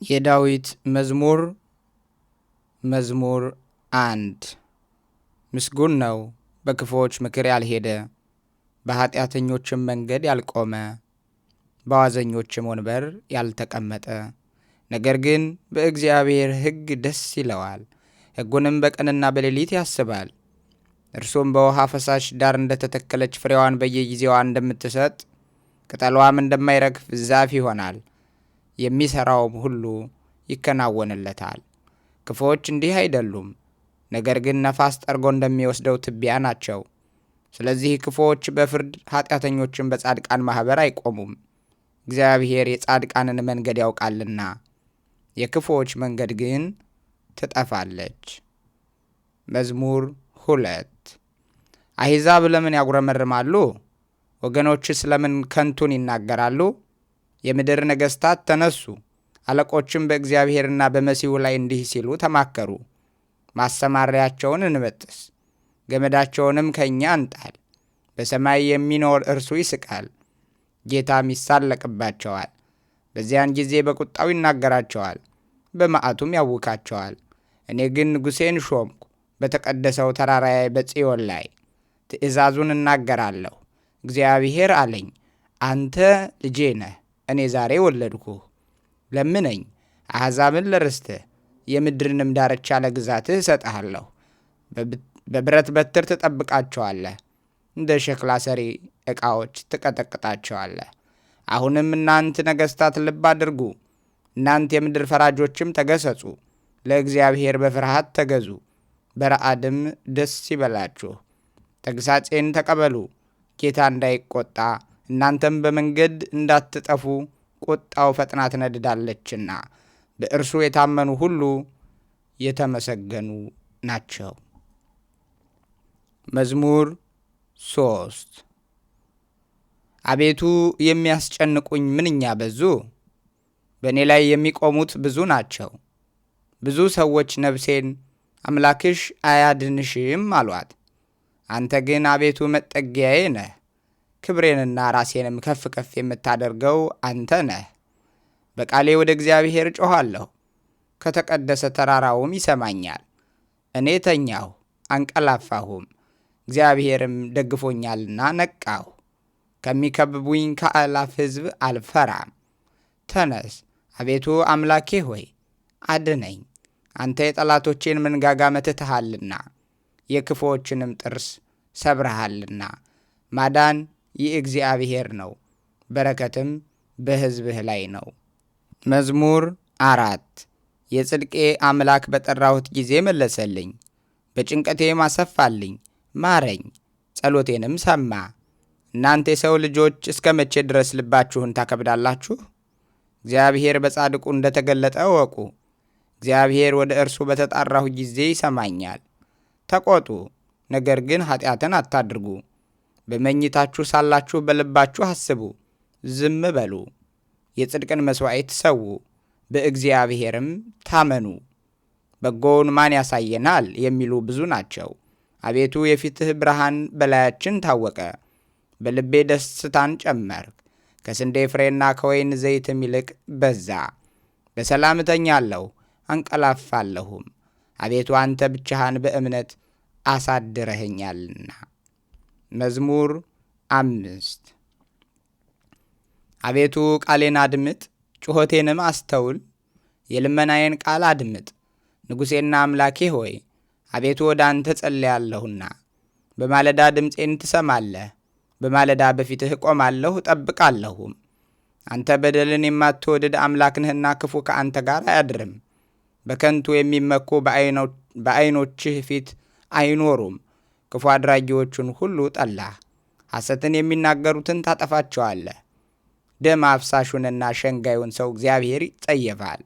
የዳዊት መዝሙር 1 ምስጉን ነው በክፉዎች ምክር ያልሄደ፣ በኃጢአተኞችም መንገድ ያልቆመ፣ በዋዘኞችም ወንበር ያልተቀመጠ። ነገር ግን በእግዚአብሔር ሕግ ደስ ይለዋል፣ ሕጉንም በቀንና በሌሊት ያስባል። እርሱም በውሃ ፈሳሽ ዳር እንደተተከለች ፍሬዋን በየጊዜዋ እንደምትሰጥ ቅጠሏም እንደማይረግፍ ዛፍ ይሆናል። የሚሠራውም ሁሉ ይከናወንለታል። ክፉዎች እንዲህ አይደሉም፣ ነገር ግን ነፋስ ጠርጎ እንደሚወስደው ትቢያ ናቸው። ስለዚህ ክፉዎች በፍርድ ኃጢአተኞችን በጻድቃን ማኅበር አይቆሙም። እግዚአብሔር የጻድቃንን መንገድ ያውቃልና የክፉዎች መንገድ ግን ትጠፋለች። መዝሙር 2 አሕዛብ ለምን ያጉረመርማሉ? ወገኖችስ ለምን ከንቱን ይናገራሉ? የምድር ነገሥታት ተነሱ፣ አለቆችም በእግዚአብሔርና በመሲሁ ላይ እንዲህ ሲሉ ተማከሩ። ማሰማሪያቸውን እንበጥስ፣ ገመዳቸውንም ከእኛ እንጣል። በሰማይ የሚኖር እርሱ ይስቃል፣ ጌታም ይሳለቅባቸዋል። በዚያን ጊዜ በቁጣው ይናገራቸዋል፣ በመዓቱም ያውካቸዋል። እኔ ግን ንጉሴን ሾምኩ፣ በተቀደሰው ተራራዬ በጽዮን ላይ ትእዛዙን እናገራለሁ። እግዚአብሔር አለኝ፣ አንተ ልጄ ነህ፣ እኔ ዛሬ ወለድኩህ። ለምነኝ፣ አሕዛብን ለርስትህ፣ የምድርንም ዳርቻ ለግዛትህ እሰጥሃለሁ። በብረት በትር ትጠብቃቸዋለህ፣ እንደ ሸክላ ሰሪ ዕቃዎች ትቀጠቅጣቸዋለህ። አሁንም እናንት ነገሥታት ልብ አድርጉ፣ እናንት የምድር ፈራጆችም ተገሰጹ። ለእግዚአብሔር በፍርሃት ተገዙ፣ በረዓድም ደስ ይበላችሁ። ተግሳጼን ተቀበሉ፣ ጌታ እንዳይቆጣ እናንተም በመንገድ እንዳትጠፉ ቁጣው ፈጥና ትነድዳለችና። በእርሱ የታመኑ ሁሉ የተመሰገኑ ናቸው። መዝሙር 3 አቤቱ የሚያስጨንቁኝ ምንኛ በዙ! በእኔ ላይ የሚቆሙት ብዙ ናቸው። ብዙ ሰዎች ነፍሴን አምላክሽ አያድንሽም አሏት። አንተ ግን አቤቱ መጠጊያዬ ነህ፣ ክብሬንና ራሴንም ከፍ ከፍ የምታደርገው አንተ ነህ። በቃሌ ወደ እግዚአብሔር ጮኻለሁ፣ ከተቀደሰ ተራራውም ይሰማኛል። እኔ ተኛሁ አንቀላፋሁም፣ እግዚአብሔርም ደግፎኛልና ነቃሁ። ከሚከብቡኝ ከአእላፍ ሕዝብ አልፈራም። ተነስ አቤቱ አምላኬ ሆይ አድነኝ። አንተ የጠላቶቼን መንጋጋ መትተሃልና የክፉዎችንም ጥርስ ሰብረሃልና። ማዳን የእግዚአብሔር ነው፣ በረከትም በሕዝብህ ላይ ነው። መዝሙር 4 የጽድቄ አምላክ በጠራሁት ጊዜ መለሰልኝ፣ በጭንቀቴም አሰፋልኝ። ማረኝ፣ ጸሎቴንም ሰማ። እናንተ የሰው ልጆች እስከ መቼ ድረስ ልባችሁን ታከብዳላችሁ? እግዚአብሔር በጻድቁ እንደተገለጠ እወቁ። እግዚአብሔር ወደ እርሱ በተጣራሁ ጊዜ ይሰማኛል። ተቆጡ፣ ነገር ግን ኃጢአትን አታድርጉ። በመኝታችሁ ሳላችሁ በልባችሁ አስቡ፣ ዝም በሉ። የጽድቅን መሥዋዕት ሰዉ፣ በእግዚአብሔርም ታመኑ። በጎውን ማን ያሳየናል የሚሉ ብዙ ናቸው። አቤቱ የፊትህ ብርሃን በላያችን ታወቀ። በልቤ ደስታን ጨመርክ፣ ከስንዴ ፍሬና ከወይን ዘይትም ይልቅ በዛ። በሰላም እተኛለሁ አንቀላፋለሁም፣ አቤቱ አንተ ብቻህን በእምነት አሳድረኸኛልና። መዝሙር 5 አቤቱ ቃሌን አድምጥ፣ ጩኸቴንም አስተውል። የልመናዬን ቃል አድምጥ፣ ንጉሴና አምላኬ ሆይ። አቤቱ ወደ አንተ ጸልያለሁና በማለዳ ድምፄን ትሰማለህ። በማለዳ በፊትህ እቆማለሁ እጠብቃለሁም። አንተ በደልን የማትወድድ አምላክ ነህና ክፉ ከአንተ ጋር አያድርም። በከንቱ የሚመኩ በዐይኖችህ ፊት አይኖሩም። ክፉ አድራጊዎቹን ሁሉ ጠላህ፣ ሐሰትን የሚናገሩትን ታጠፋቸዋለህ። ደም አፍሳሹንና ሸንጋዩን ሰው እግዚአብሔር ይጸየፋል።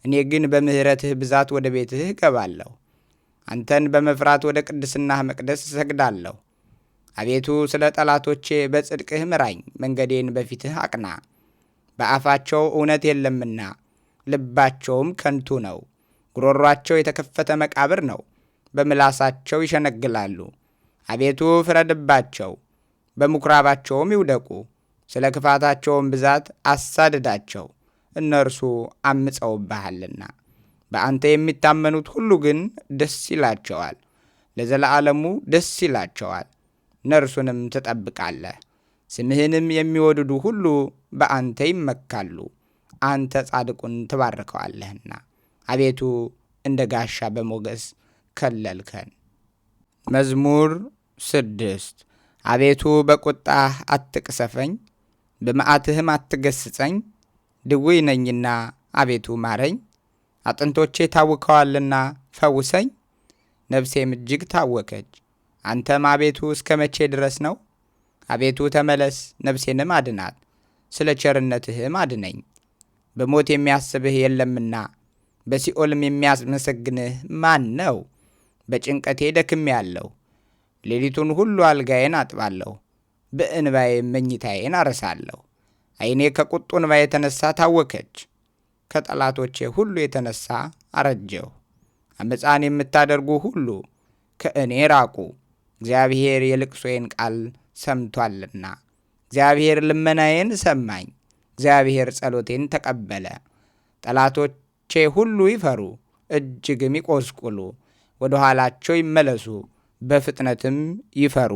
እኔ ግን በምሕረትህ ብዛት ወደ ቤትህ እገባለሁ። አንተን በመፍራት ወደ ቅድስናህ መቅደስ እሰግዳለሁ። አቤቱ ስለ ጠላቶቼ በጽድቅህ ምራኝ፣ መንገዴን በፊትህ አቅና። በአፋቸው እውነት የለምና ልባቸውም ከንቱ ነው። ጉሮሯቸው የተከፈተ መቃብር ነው፣ በምላሳቸው ይሸነግላሉ። አቤቱ ፍረድባቸው፣ በምኵራባቸውም ይውደቁ። ስለ ክፋታቸውም ብዛት አሳድዳቸው፣ እነርሱ አምፀውብሃልና። በአንተ የሚታመኑት ሁሉ ግን ደስ ይላቸዋል፣ ለዘላለሙ ደስ ይላቸዋል። እነርሱንም ትጠብቃለህ። ስምህንም የሚወድዱ ሁሉ በአንተ ይመካሉ። አንተ ጻድቁን ትባርከዋለህና አቤቱ እንደ ጋሻ በሞገስ ከለልከን። መዝሙር 6 አቤቱ በቁጣህ አትቅሰፈኝ፣ በመዓትህም አትገስጸኝ። ድውይ ነኝና አቤቱ ማረኝ፣ አጥንቶቼ ታውከዋልና ፈውሰኝ። ነፍሴም እጅግ ታወከች። አንተም አቤቱ እስከ መቼ ድረስ ነው? አቤቱ ተመለስ፣ ነፍሴንም አድናት፣ ስለ ቸርነትህም አድነኝ። በሞት የሚያስብህ የለምና በሲኦልም የሚያመሰግንህ ማን ነው? በጭንቀቴ ደክሜአለሁ። ሌሊቱን ሁሉ አልጋዬን አጥባለሁ፣ በእንባዬም መኝታዬን አረሳለሁ። ዓይኔ ከቁጡ እንባ የተነሣ ታወከች፣ ከጠላቶቼ ሁሉ የተነሣ አረጀሁ። ዓመፃን የምታደርጉ ሁሉ ከእኔ ራቁ፣ እግዚአብሔር የልቅሶዬን ቃል ሰምቶአልና። እግዚአብሔር ልመናዬን ሰማኝ፣ እግዚአብሔር ጸሎቴን ተቀበለ። ጠላቶቼ ሁሉ ይፈሩ፣ እጅግም ይቆስቁሉ፣ ወደ ኋላቸው ይመለሱ፣ በፍጥነትም ይፈሩ።